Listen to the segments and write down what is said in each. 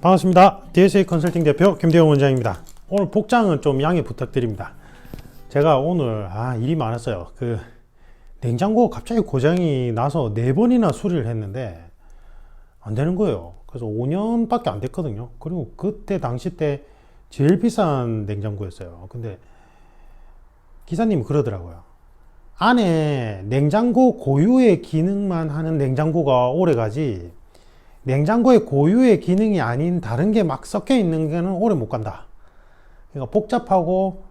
반갑습니다. DSA 컨설팅 대표 김대용 원장입니다. 오늘 복장은 좀 양해 부탁드립니다. 제가 오늘 일이 많았어요. 냉장고 갑자기 고장이 나서 4번이나 수리를 했는데 안 되는 거예요. 그래서 5년밖에 안 됐거든요. 그리고 그때 당시 때 제일 비싼 냉장고였어요. 근데 기사님이 그러더라고요. 안에 냉장고 고유의 기능만 하는 냉장고가 오래 가지, 냉장고의 고유의 기능이 아닌 다른 게 막 섞여 있는 게는 오래 못 간다. 그러니까 복잡하고,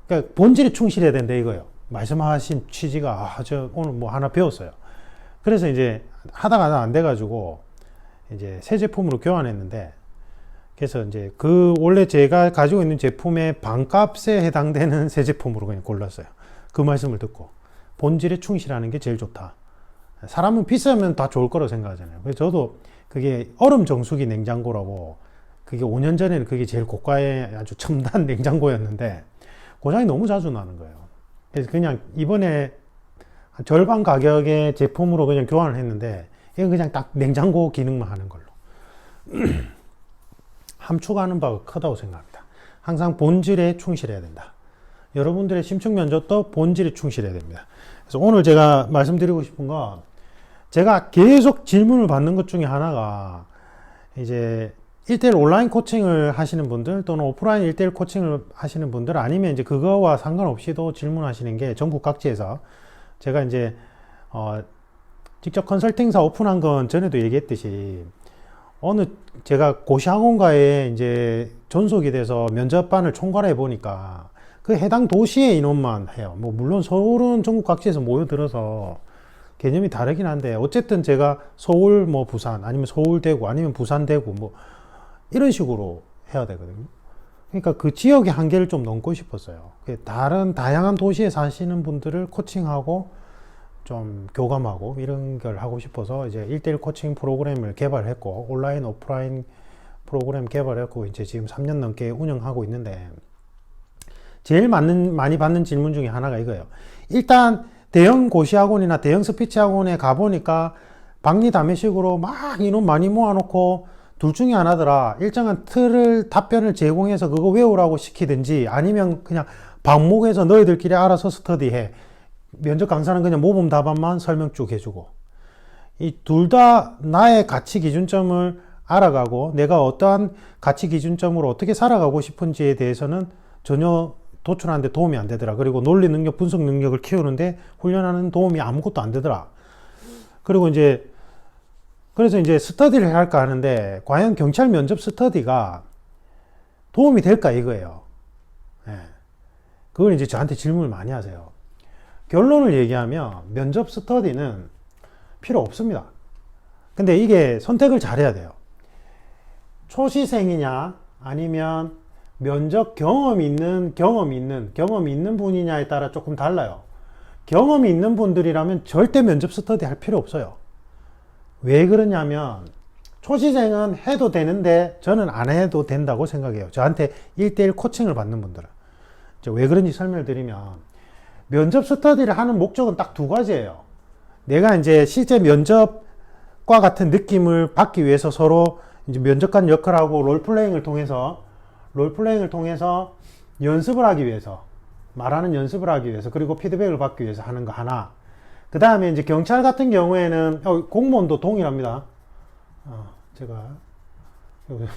그러니까 본질에 충실해야 된다 이거예요. 말씀하신 취지가 저 오늘 뭐 하나 배웠어요. 그래서 이제 하다가 안 돼가지고 이제 새 제품으로 교환했는데, 그래서 이제 원래 제가 가지고 있는 제품의 반값에 해당되는 새 제품으로 그냥 골랐어요. 그 말씀을 듣고 본질에 충실하는 게 제일 좋다. 사람은 비싸면 다 좋을 거라고 생각하잖아요. 그래서 저도 그게 얼음 정수기 냉장고라고, 그게 5년 전에는 그게 제일 고가의 아주 첨단 냉장고였는데 고장이 너무 자주 나는 거예요. 그래서 그냥 이번에 절반 가격의 제품으로 그냥 교환을 했는데, 이건 그냥 딱 냉장고 기능만 하는 걸로 함축하는 바가 크다고 생각합니다. 항상 본질에 충실해야 된다. 여러분들의 심층 면접도 본질에 충실해야 됩니다. 그래서 오늘 제가 말씀드리고 싶은 건, 제가 계속 질문을 받는 것 중에 하나가, 이제 1대1 온라인 코칭을 하시는 분들 또는 오프라인 1대1 코칭을 하시는 분들, 아니면 이제 그거와 상관없이도 질문하시는 게 전국 각지에서, 제가 이제 직접 컨설팅사 오픈한 건 전에도 얘기했듯이, 제가 고시학원가에 이제 전속이 돼서 면접반을 총괄해 보니까 그 해당 도시의 인원만 해요. 뭐 물론 서울은 전국 각지에서 모여들어서 개념이 다르긴 한데, 어쨌든 제가 서울 뭐 부산, 아니면 서울 대구, 아니면 부산 대구 뭐 이런 식으로 해야 되거든요. 그러니까 그 지역의 한계를 좀 넘고 싶었어요. 다양한 도시에 사시는 분들을 코칭하고 좀 교감하고 이런 걸 하고 싶어서 이제 1대1 코칭 프로그램을 개발했고, 온라인 오프라인 프로그램 개발했고, 이제 지금 3년 넘게 운영하고 있는데, 제일 많이 받는 질문 중에 하나가 이거예요. 일단 대형 고시학원이나 대형 스피치 학원에 가보니까 박리다매식으로 막 인원 많이 모아놓고 둘 중에 하나더라. 일정한 답변을 제공해서 그거 외우라고 시키든지, 아니면 그냥 방목에서 너희들끼리 알아서 스터디해. 면접 강사는 그냥 모범 답안만 설명 쭉 해주고. 이 둘 다 나의 가치 기준점을 알아가고 내가 어떠한 가치 기준점으로 어떻게 살아가고 싶은지에 대해서는 전혀 도출하는데 도움이 안 되더라. 그리고 논리 능력, 분석 능력을 키우는데 훈련하는 도움이 아무것도 안 되더라. 그리고 그래서 이제 스터디를 할까 하는데, 과연 경찰 면접 스터디가 도움이 될까 이거예요. 그걸 이제 저한테 질문을 많이 하세요. 결론을 얘기하면 면접 스터디는 필요 없습니다. 근데 이게 선택을 잘해야 돼요. 초시생이냐 아니면 면접 경험이 있는 분이냐에 따라 조금 달라요. 경험이 있는 분들이라면 절대 면접 스터디 할 필요 없어요. 왜 그러냐면, 초시생은 해도 되는데 저는 안 해도 된다고 생각해요. 저한테 1대1 코칭을 받는 분들은. 왜 그런지 설명을 드리면, 면접 스터디를 하는 목적은 딱 두 가지예요. 내가 이제 실제 면접과 같은 느낌을 받기 위해서 서로 이제 면접관 역할하고 롤플레잉을 통해서 연습을 하기 위해서, 말하는 연습을 하기 위해서, 그리고 피드백을 받기 위해서 하는 거 하나. 그 다음에 이제 경찰 같은 경우에는 공무원도 동일합니다. 제가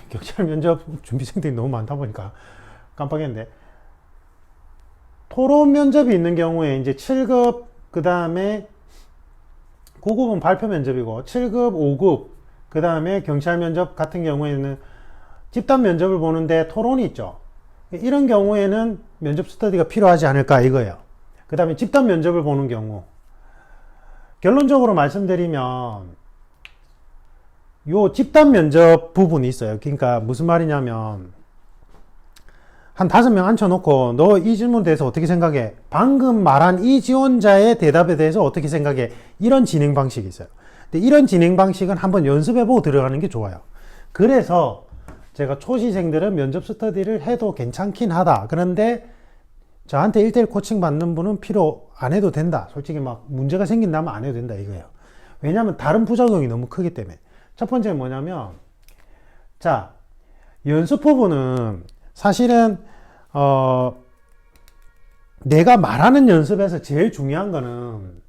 경찰 면접 준비생들이 너무 많다 보니까 깜빡했는데, 토론 면접이 있는 경우에 이제 7급, 그 다음에 9급은 발표 면접이고, 7급, 5급, 그 다음에 경찰 면접 같은 경우에는 집단 면접을 보는데 토론이 있죠. 이런 경우에는 면접 스터디가 필요하지 않을까 이거예요. 그 다음에 집단 면접을 보는 경우, 결론적으로 말씀드리면 요 집단 면접 부분이 있어요. 그러니까 무슨 말이냐면, 한 5명 앉혀놓고 너 이 질문에 대해서 어떻게 생각해? 방금 말한 이 지원자의 대답에 대해서 어떻게 생각해? 이런 진행 방식이 있어요. 근데 이런 진행 방식은 한번 연습해보고 들어가는 게 좋아요. 그래서 제가 초시생들은 면접 스터디를 해도 괜찮긴 하다. 그런데 저한테 1대1 코칭 받는 분은 필요 안 해도 된다. 솔직히 막 문제가 생긴다면 안 해도 된다 이거예요. 왜냐하면 다른 부작용이 너무 크기 때문에. 첫 번째는 뭐냐면, 자, 연습 부분은 사실은 내가 말하는 연습에서 제일 중요한 거는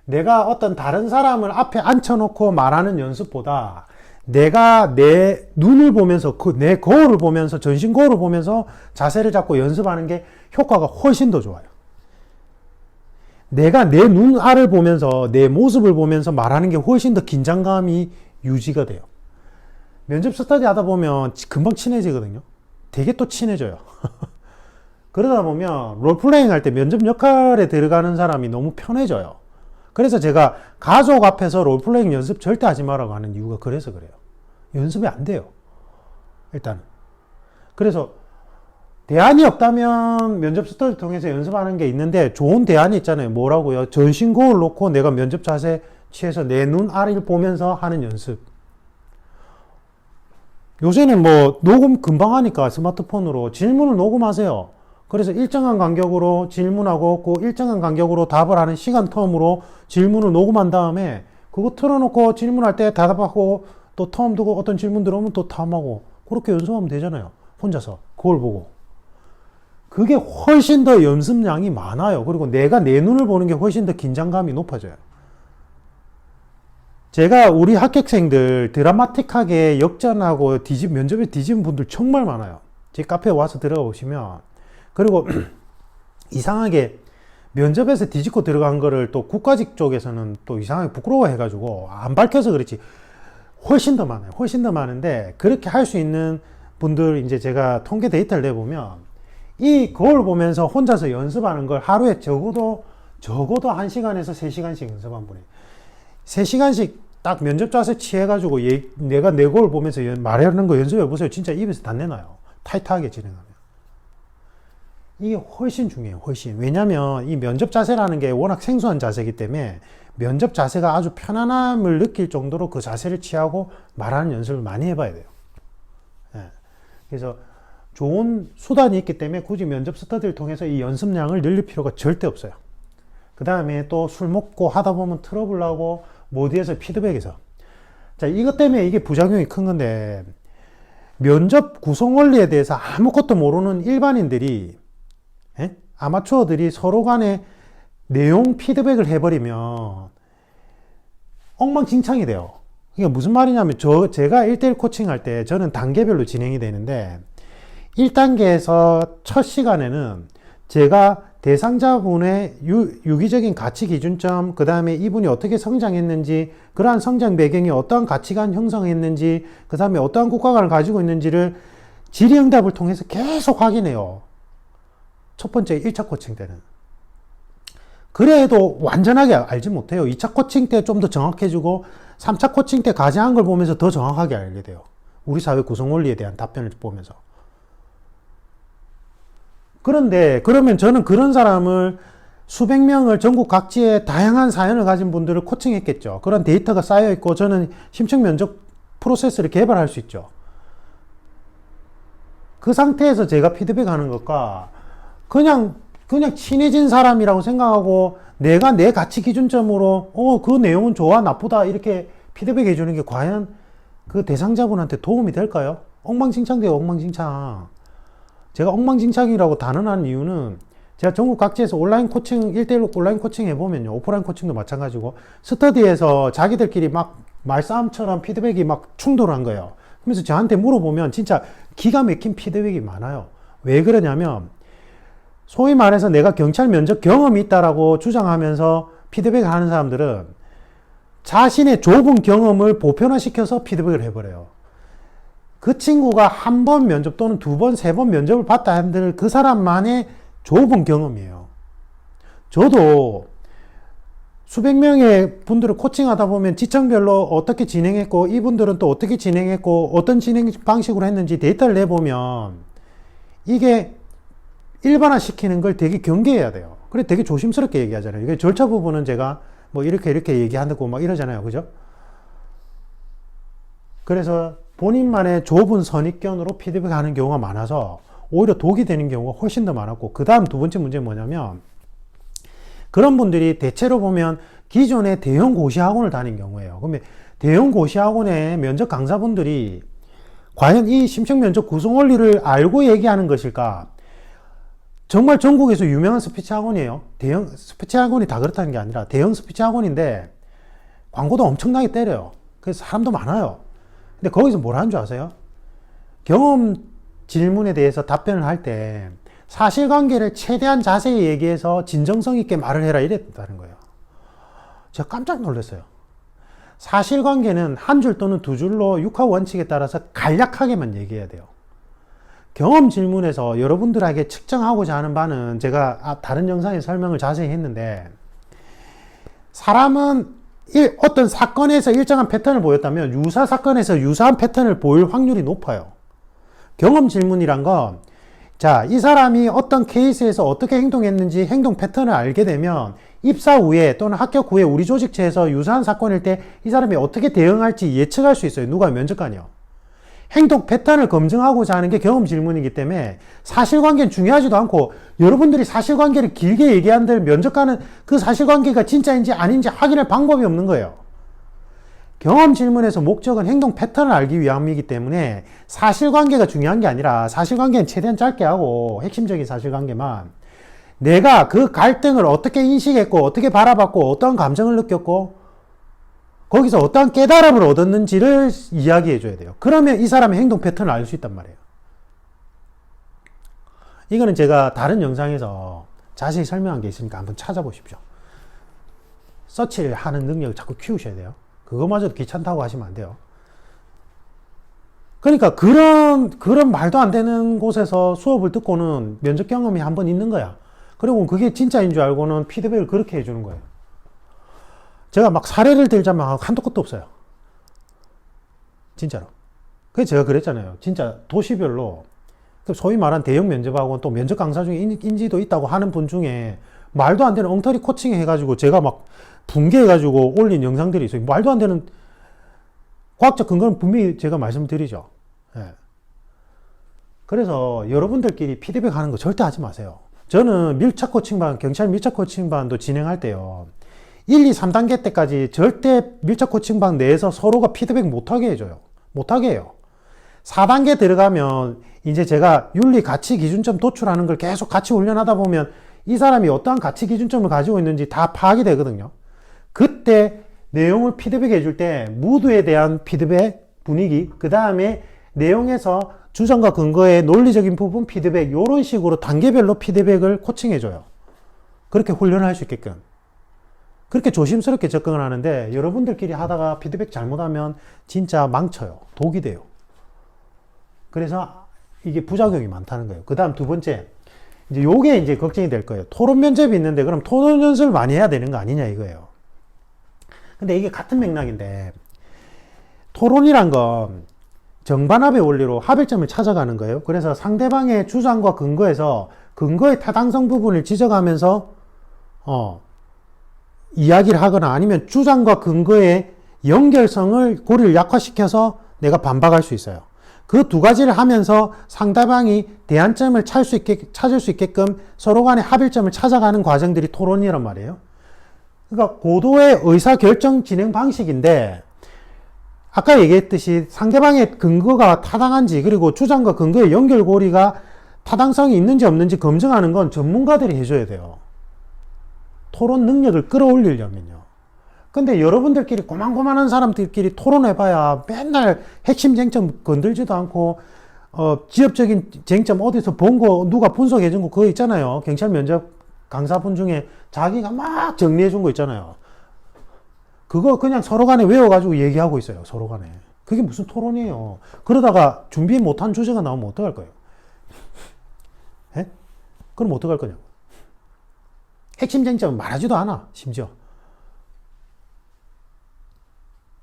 내가 어떤 다른 사람을 앞에 앉혀놓고 말하는 연습보다 내가 내 눈을 보면서 내 거울을 보면서 전신 거울을 보면서 자세를 잡고 연습하는 게 효과가 훨씬 더 좋아요. 내가 내 눈알을 보면서 내 모습을 보면서 말하는 게 훨씬 더 긴장감이 유지가 돼요. 면접 스터디 하다 보면 금방 친해지거든요. 되게 또 친해져요. 그러다 보면 롤플레잉 할 때 면접 역할에 들어가는 사람이 너무 편해져요. 그래서 제가 가족 앞에서 롤플레잉 연습 절대 하지 말라고 하는 이유가 그래서 그래요. 연습이 안 돼요. 일단은. 그래서 대안이 없다면 면접 스터디 통해서 연습하는 게 있는데 좋은 대안이 있잖아요. 뭐라고요? 전신 거울 놓고 내가 면접 자세 취해서 내 눈 아래를 보면서 하는 연습. 요새는 뭐 녹음 금방 하니까 스마트폰으로 질문을 녹음하세요. 그래서 일정한 간격으로 질문하고 그 일정한 간격으로 답을 하는 시간 텀으로 질문을 녹음한 다음에 그거 틀어놓고 질문할 때 대답하고 또 텀 두고 어떤 질문 들어오면 또 탐하고 그렇게 연습하면 되잖아요. 혼자서 그걸 보고. 그게 훨씬 더 연습량이 많아요. 그리고 내가 내 눈을 보는 게 훨씬 더 긴장감이 높아져요. 제가 우리 합격생들 드라마틱하게 역전하고 면접에 뒤집은 분들 정말 많아요. 제 카페에 와서 들어가 보시면. 그리고 이상하게 면접에서 뒤집고 들어간 거를 또 국가직 쪽에서는 또 이상하게 부끄러워 해가지고 안 밝혀서 그렇지 훨씬 더 많아요. 훨씬 더 많은데 그렇게 할 수 있는 분들 이제 제가 통계 데이터를 내보면 이 거울 보면서 혼자서 연습하는 걸 하루에 적어도 1시간에서 3시간씩 연습한 분이 3시간씩 딱 면접 자세 취해가지고 내가 내 거울 보면서 말하는 거 연습해 보세요. 진짜 입에서 다 내놔요. 타이트하게 진행하면. 이게 훨씬 중요해요. 훨씬. 왜냐면 이 면접 자세라는 게 워낙 생소한 자세이기 때문에 면접 자세가 아주 편안함을 느낄 정도로 그 자세를 취하고 말하는 연습을 많이 해봐야 돼요. 예. 그래서 좋은 수단이 있기 때문에 굳이 면접 스터디를 통해서 이 연습량을 늘릴 필요가 절대 없어요. 그 다음에 또 술 먹고 하다 보면 트러블 나고 모두에서 피드백에서. 자, 이것 때문에 이게 부작용이 큰 건데 면접 구성 원리에 대해서 아무것도 모르는 일반인들이 아마추어들이 서로 간에 내용 피드백을 해버리면 엉망진창이 돼요. 이게 무슨 말이냐면 제가 1대1 코칭할 때 저는 단계별로 진행이 되는데 1단계에서 첫 시간에는 제가 대상자분의 유기적인 가치 기준점, 그 다음에 이분이 어떻게 성장했는지, 그러한 성장 배경이 어떠한 가치관 형성했는지, 그 다음에 어떠한 국가관을 가지고 있는지를 질의응답을 통해서 계속 확인해요. 첫 번째 1차 코칭 때는. 그래도 완전하게 알지 못해요. 2차 코칭 때 좀 더 정확해지고 3차 코칭 때 가장한 걸 보면서 더 정확하게 알게 돼요. 우리 사회 구성 원리에 대한 답변을 보면서. 그런데 그러면 저는 그런 사람을 수백 명을 전국 각지의 다양한 사연을 가진 분들을 코칭했겠죠. 그런 데이터가 쌓여 있고 저는 심층 면접 프로세스를 개발할 수 있죠. 그 상태에서 제가 피드백하는 것과 그냥 친해진 사람이라고 생각하고 내가 내 가치 기준점으로 그 내용은 좋아 나쁘다 이렇게 피드백 해주는 게 과연 그 대상자분한테 도움이 될까요? 엉망진창돼요. 엉망진창. 제가 엉망진창이라고 단언하는 이유는 제가 전국 각지에서 온라인 코칭 1대1 온라인 코칭 해보면요, 오프라인 코칭도 마찬가지고 스터디에서 자기들끼리 막 말싸움처럼 피드백이 막 충돌한 거예요. 그러면서 저한테 물어보면 진짜 기가 막힌 피드백이 많아요. 왜 그러냐면 소위 말해서 내가 경찰 면접 경험이 있다라고 주장하면서 피드백을 하는 사람들은 자신의 좁은 경험을 보편화시켜서 피드백을 해버려요. 그 친구가 한 번 면접 또는 두 번, 세 번 면접을 봤다 한들 그 사람만의 좁은 경험이에요. 저도 수백 명의 분들을 코칭하다 보면 지청별로 어떻게 진행했고 이분들은 또 어떻게 진행했고 어떤 진행 방식으로 했는지 데이터를 내보면 이게 일반화 시키는 걸 되게 경계해야 돼요. 그래 되게 조심스럽게 얘기하잖아요. 이게 절차 부분은 제가 뭐 이렇게 얘기한다고 막 이러잖아요. 그죠? 그래서 본인만의 좁은 선입견으로 피드백하는 경우가 많아서 오히려 독이 되는 경우가 훨씬 더 많았고, 그 다음 두 번째 문제는 뭐냐면 그런 분들이 대체로 보면 기존에 대형 고시학원을 다닌 경우예요. 그러면 대형 고시학원의 면접 강사분들이 과연 이 심층면접 구성 원리를 알고 얘기하는 것일까? 정말 전국에서 유명한 스피치 학원이에요. 대형 스피치 학원이 다 그렇다는 게 아니라 대형 스피치 학원인데 광고도 엄청나게 때려요. 그래서 사람도 많아요. 근데 거기서 뭘 하는 줄 아세요? 경험 질문에 대해서 답변을 할 때 사실관계를 최대한 자세히 얘기해서 진정성 있게 말을 해라 이랬다는 거예요. 제가 깜짝 놀랐어요. 사실관계는 한 줄 또는 두 줄로 육하 원칙에 따라서 간략하게만 얘기해야 돼요. 경험 질문에서 여러분들에게 측정하고자 하는 바는 제가 다른 영상에 설명을 자세히 했는데, 사람은 어떤 사건에서 일정한 패턴을 보였다면 유사 사건에서 유사한 패턴을 보일 확률이 높아요. 경험 질문이란 건, 자, 이 사람이 어떤 케이스에서 어떻게 행동했는지 행동 패턴을 알게 되면 입사 후에 또는 합격 후에 우리 조직체에서 유사한 사건일 때 이 사람이 어떻게 대응할지 예측할 수 있어요. 누가? 면접관이요. 행동 패턴을 검증하고자 하는 게 경험 질문이기 때문에 사실관계는 중요하지도 않고, 여러분들이 사실관계를 길게 얘기한들 면접관은 그 사실관계가 진짜인지 아닌지 확인할 방법이 없는 거예요. 경험 질문에서 목적은 행동 패턴을 알기 위함이기 때문에 사실관계가 중요한 게 아니라, 사실관계는 최대한 짧게 하고 핵심적인 사실관계만, 내가 그 갈등을 어떻게 인식했고 어떻게 바라봤고 어떠한 감정을 느꼈고 거기서 어떠한 깨달음을 얻었는지를 이야기해 줘야 돼요. 그러면 이 사람의 행동 패턴을 알 수 있단 말이에요. 이거는 제가 다른 영상에서 자세히 설명한 게 있으니까 한번 찾아보십시오. 서치를 하는 능력을 자꾸 키우셔야 돼요. 그거마저도 귀찮다고 하시면 안 돼요. 그러니까 그런 말도 안 되는 곳에서 수업을 듣고는 면접 경험이 한번 있는 거야. 그리고 그게 진짜인 줄 알고는 피드백을 그렇게 해주는 거예요. 제가 막 사례를 들자면 한도 끝도 없어요. 진짜로. 그래서 제가 그랬잖아요. 진짜 도시별로 소위 말한 대형 면접하고 또 면접 강사 중에 인지도 있다고 하는 분 중에 말도 안 되는 엉터리 코칭 해가지고 제가 막 붕괴해가지고 올린 영상들이 있어요. 말도 안 되는 과학적 근거는 분명히 제가 말씀드리죠. 예. 그래서 여러분들끼리 피드백 하는 거 절대 하지 마세요. 저는 밀착 코칭반, 경찰 밀착 코칭반도 진행할 때요, 1, 2, 3단계 때까지 절대 밀착 코칭반 내에서 서로가 피드백 못하게 해줘요. 못하게 해요. 4단계 들어가면 이제 제가 윤리 가치 기준점 도출하는 걸 계속 같이 훈련하다 보면 이 사람이 어떠한 가치 기준점을 가지고 있는지 다 파악이 되거든요. 그때 내용을 피드백 해줄 때 무드에 대한 피드백 분위기, 그 다음에 내용에서 주장과 근거의 논리적인 부분 피드백, 이런 식으로 단계별로 피드백을 코칭해줘요. 그렇게 훈련할 수 있게끔. 그렇게 조심스럽게 접근을 하는데, 여러분들끼리 하다가 피드백 잘못하면 진짜 망쳐요. 독이 돼요. 그래서 이게 부작용이 많다는 거예요. 그 다음 두 번째, 이제 요게 이제 걱정이 될 거예요. 토론 면접이 있는데 그럼 토론 연습을 많이 해야 되는 거 아니냐 이거예요. 근데 이게 같은 맥락인데, 토론이란 건 정반합의 원리로 합일점을 찾아가는 거예요. 그래서 상대방의 주장과 근거에서 근거의 타당성 부분을 지적하면서 이야기를 하거나, 아니면 주장과 근거의 연결성을 고리를 약화시켜서 내가 반박할 수 있어요. 그 두 가지를 하면서 상대방이 대안점을 찾을 수 있게끔 서로 간의 합일점을 찾아가는 과정들이 토론이란 말이에요. 그러니까 고도의 의사결정 진행 방식인데, 아까 얘기했듯이 상대방의 근거가 타당한지, 그리고 주장과 근거의 연결고리가 타당성이 있는지 없는지 검증하는 건 전문가들이 해줘야 돼요. 토론 능력을 끌어올리려면요. 근데 여러분들끼리 고만고만한 사람들끼리 토론해봐야 맨날 핵심 쟁점 건들지도 않고, 지역적인 쟁점 어디서 본 거 누가 분석해준 거 그거 있잖아요. 경찰 면접 강사분 중에 자기가 막 정리해준 거 있잖아요. 그거 그냥 서로 간에 외워가지고 얘기하고 있어요. 서로 간에. 그게 무슨 토론이에요. 그러다가 준비 못한 주제가 나오면 어떡할 거예요? 예? 그럼 어떡할 거냐고. 핵심 쟁점은 말하지도 않아, 심지어.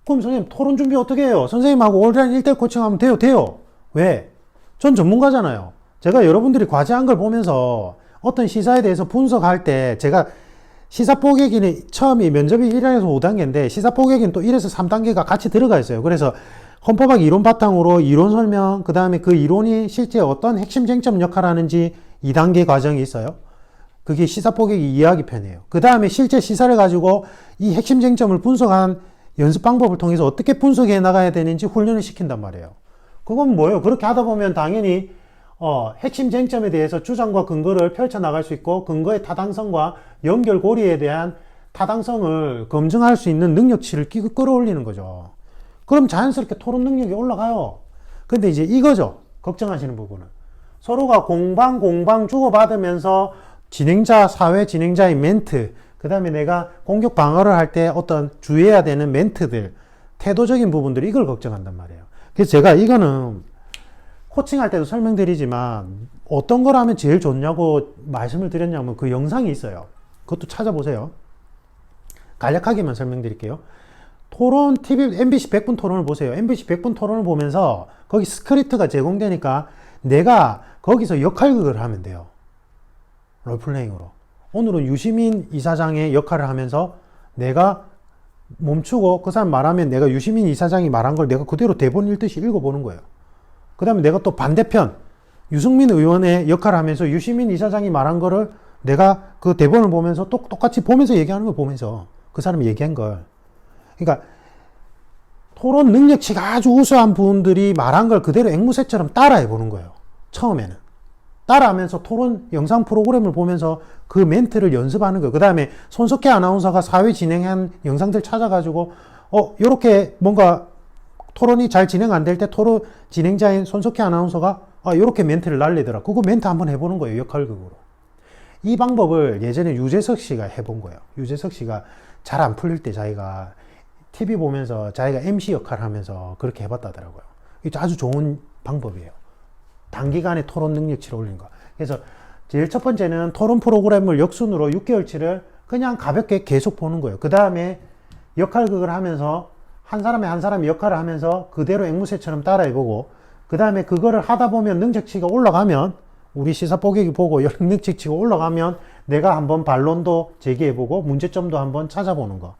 그럼 선생님, 토론 준비 어떻게 해요? 선생님하고 온라인 1대1 코칭하면 돼요? 돼요. 왜? 전 전문가잖아요. 제가 여러분들이 과제한 걸 보면서 어떤 시사에 대해서 분석할 때, 제가 시사 포개기는 처음이 면접이 1에서 5단계인데 시사 포개기는 또 1에서 3단계가 같이 들어가 있어요. 그래서 헌법학 이론 바탕으로 이론 설명, 그 다음에 그 이론이 실제 어떤 핵심 쟁점 역할을 하는지 2단계 과정이 있어요. 그게 시사 포개기 이야기 편이에요. 그 다음에 실제 시사를 가지고 이 핵심 쟁점을 분석한 연습 방법을 통해서 어떻게 분석해 나가야 되는지 훈련을 시킨단 말이에요. 그건 뭐예요? 그렇게 하다 보면 당연히 핵심 쟁점에 대해서 주장과 근거를 펼쳐나갈 수 있고 근거의 타당성과 연결고리에 대한 타당성을 검증할 수 있는 능력치를 끌어올리는 거죠. 그럼 자연스럽게 토론 능력이 올라가요. 근데 이제 이거죠. 걱정하시는 부분은. 서로가 공방 주고받으면서 사회 진행자의 멘트, 그 다음에 내가 공격 방어를 할 때 어떤 주의해야 되는 멘트들, 태도적인 부분들, 이걸 걱정한단 말이에요. 그래서 제가 이거는 코칭할 때도 설명드리지만 어떤 걸 하면 제일 좋냐고 말씀을 드렸냐면 그 영상이 있어요. 그것도 찾아보세요. 간략하게만 설명드릴게요. 토론, TV, MBC 100분 토론을 보세요. MBC 100분 토론을 보면서 거기 스크립트가 제공되니까 내가 거기서 역할극을 하면 돼요. 롤플레잉으로. 오늘은 유시민 이사장의 역할을 하면서 내가 멈추고 그 사람 말하면 내가 유시민 이사장이 말한 걸 내가 그대로 대본 읽듯이 읽어보는 거예요. 그 다음에 내가 또 반대편 유승민 의원의 역할을 하면서 유시민 이사장이 말한 거를 내가 그 대본을 보면서 똑같이 보면서 얘기하는 걸 보면서 그 사람이 얘기한 걸. 그러니까 토론 능력치가 아주 우수한 분들이 말한 걸 그대로 앵무새처럼 따라해 보는 거예요. 처음에는. 따라하면서 토론 영상 프로그램을 보면서 그 멘트를 연습하는 거예요. 그 다음에 손석희 아나운서가 사회 진행한 영상들 찾아가지고 요렇게 뭔가 토론이 잘 진행 안 될 때 토론 진행자인 손석희 아나운서가 요렇게 멘트를 날리더라. 그거 멘트 한번 해보는 거예요. 역할극으로. 이 방법을 예전에 유재석 씨가 해본 거예요. 유재석 씨가 잘 안 풀릴 때 자기가 TV 보면서 자기가 MC 역할을 하면서 그렇게 해봤다더라고요. 이게 아주 좋은 방법이에요. 단기간에 토론 능력치를 올리는 거. 그래서 제일 첫 번째는 토론 프로그램을 역순으로 6개월치를 그냥 가볍게 계속 보는 거예요. 그 다음에 역할극을 하면서 한 사람이 역할을 하면서 그대로 앵무새처럼 따라해보고 그 다음에 그거를 하다 보면 능력치가 올라가면 우리 시사 뽀개기 보고 능력치가 올라가면 내가 한번 반론도 제기해보고 문제점도 한번 찾아보는 거.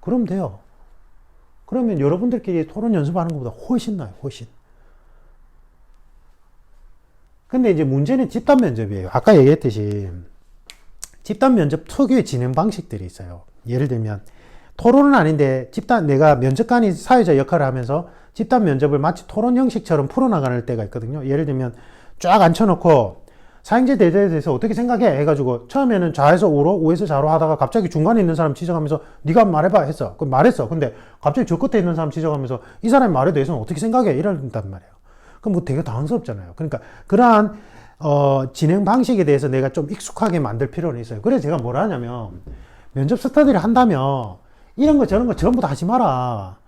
그러면 돼요. 그러면 여러분들끼리 토론 연습하는 것보다 훨씬 나아요. 훨씬. 근데 이제 문제는 집단 면접이에요. 아까 얘기했듯이 집단 면접 특유의 진행 방식들이 있어요. 예를 들면 토론은 아닌데 내가 면접관이 사회자 역할을 하면서 집단 면접을 마치 토론 형식처럼 풀어나가는 때가 있거든요. 예를 들면 쫙 앉혀놓고 사행제 대제에 대해서 어떻게 생각해? 해가지고 처음에는 좌에서 우로 우에서 좌로 하다가 갑자기 중간에 있는 사람 지적하면서 네가 말해봐 했어. 그럼 말했어. 근데 갑자기 저 끝에 있는 사람 지적하면서 이 사람의 말에 대해서는 어떻게 생각해? 이런단 말이에요. 그럼 뭐 되게 당황스럽잖아요. 그러니까 그러한 진행 방식에 대해서 내가 좀 익숙하게 만들 필요는 있어요. 그래서 제가 뭐라 하냐면 면접 스터디를 한다면 이런 거 저런 거 전부 다 하지 마라.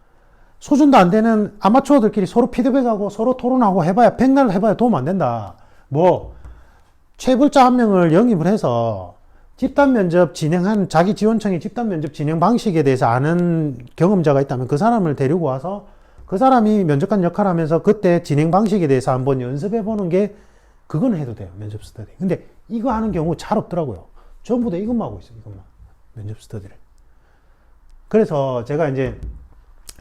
수준도 안 되는 아마추어들끼리 서로 피드백하고 서로 토론하고 해봐야 백날 해봐야 도움 안 된다. 뭐 최불자 한 명을 영입을 해서 집단 면접 진행한 자기 지원청의 집단 면접 진행 방식에 대해서 아는 경험자가 있다면 그 사람을 데리고 와서 그 사람이 면접관 역할을 하면서 그때 진행 방식에 대해서 한번 연습해 보는 게 그건 해도 돼요. 면접 스터디. 근데 이거 하는 경우 잘 없더라고요. 전부 다 이것만 하고 있어요. 이것만. 면접 스터디를. 그래서 제가 이제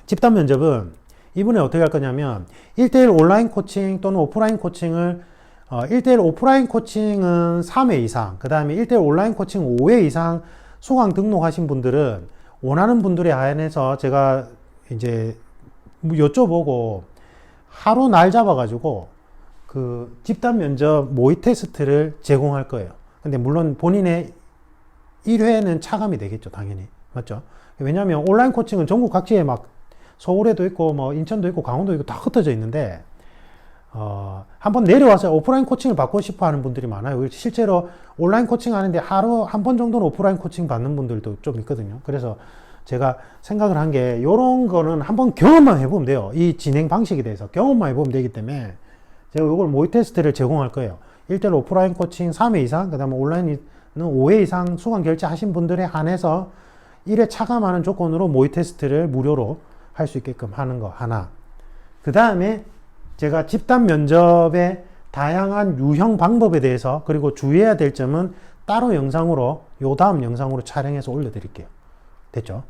집단 면접은 이번에 어떻게 할 거냐면 1대1 온라인 코칭 또는 오프라인 코칭을 1대1 오프라인 코칭은 3회 이상, 그 다음에 1대1 온라인 코칭 5회 이상 수강 등록하신 분들은 원하는 분들에 한해서 제가 이제 여쭤보고 하루 날 잡아가지고 그 집단 면접 모의 테스트를 제공할 거예요. 근데 물론 본인의 1회는 차감이 되겠죠. 당연히. 맞죠? 왜냐하면 온라인 코칭은 전국 각지에 막 서울에도 있고 뭐 인천도 있고 강원도 있고 다 흩어져 있는데 한번 내려와서 오프라인 코칭을 받고 싶어 하는 분들이 많아요. 실제로 온라인 코칭 하는데 하루 한 번 정도는 오프라인 코칭 받는 분들도 좀 있거든요. 그래서 제가 생각을 한 게 요런 거는 한번 경험만 해보면 돼요. 이 진행 방식에 대해서 경험만 해보면 되기 때문에 제가 요걸 모의 테스트를 제공할 거예요. 1대1 오프라인 코칭 3회 이상, 그 다음에 온라인은 5회 이상 수강 결제하신 분들에 한해서 1회 차감하는 조건으로 모의 테스트를 무료로 할 수 있게끔 하는 거 하나. 그 다음에 제가 집단 면접의 다양한 유형 방법에 대해서 그리고 주의해야 될 점은 따로 영상으로 요 다음 영상으로 촬영해서 올려드릴게요. 됐죠?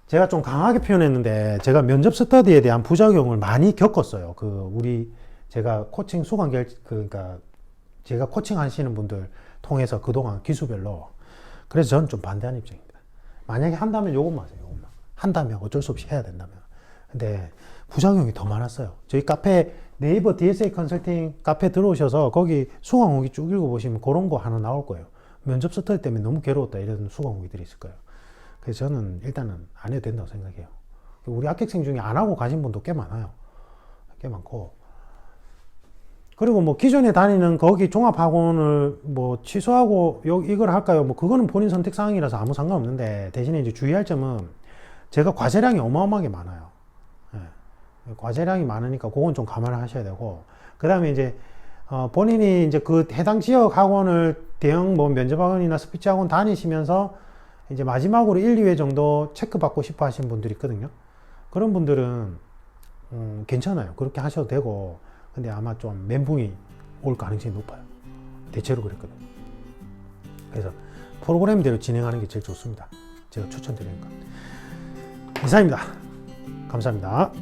제가 좀 강하게 표현했는데 제가 면접 스터디에 대한 부작용을 많이 겪었어요. 제가 코칭 수강 그러니까 제가 코칭 하시는 분들 통해서 그동안 기수별로. 그래서 저는 좀 반대하는 입장입니다. 만약에 한다면 요것만 하세요. 요것만. 한다면 어쩔 수 없이 해야 된다면. 근데 부작용이 더 많았어요. 저희 카페 네이버 DSA 컨설팅 카페 들어오셔서 거기 수강 후기 쭉 읽어보시면 그런 거 하나 나올 거예요. 면접 스터디 때문에 너무 괴로웠다 이런 수강 후기들이 있을 거예요. 그래서 저는 일단은 안 해도 된다고 생각해요. 우리 합격생 중에 안 하고 가신 분도 꽤 많아요. 꽤 많고. 그리고 뭐 기존에 다니는 거기 종합학원을 뭐 취소하고 이걸 할까요? 뭐 그거는 본인 선택 사항이라서 아무 상관없는데 대신에 이제 주의할 점은 제가 과제량이 어마어마하게 많아요. 예. 과제량이 많으니까 그건 좀 감안을 하셔야 되고, 그 다음에 이제 본인이 이제 그 해당 지역 학원을 대형 뭐 면접학원이나 스피치 학원 다니시면서 이제 마지막으로 1, 2회 정도 체크받고 싶어 하시는 분들이 있거든요. 그런 분들은 괜찮아요. 그렇게 하셔도 되고, 근데 아마 좀 멘붕이 올 가능성이 높아요. 대체로 그랬거든요. 그래서 프로그램대로 진행하는 게 제일 좋습니다. 제가 추천드리는 거. 이상입니다. 감사합니다.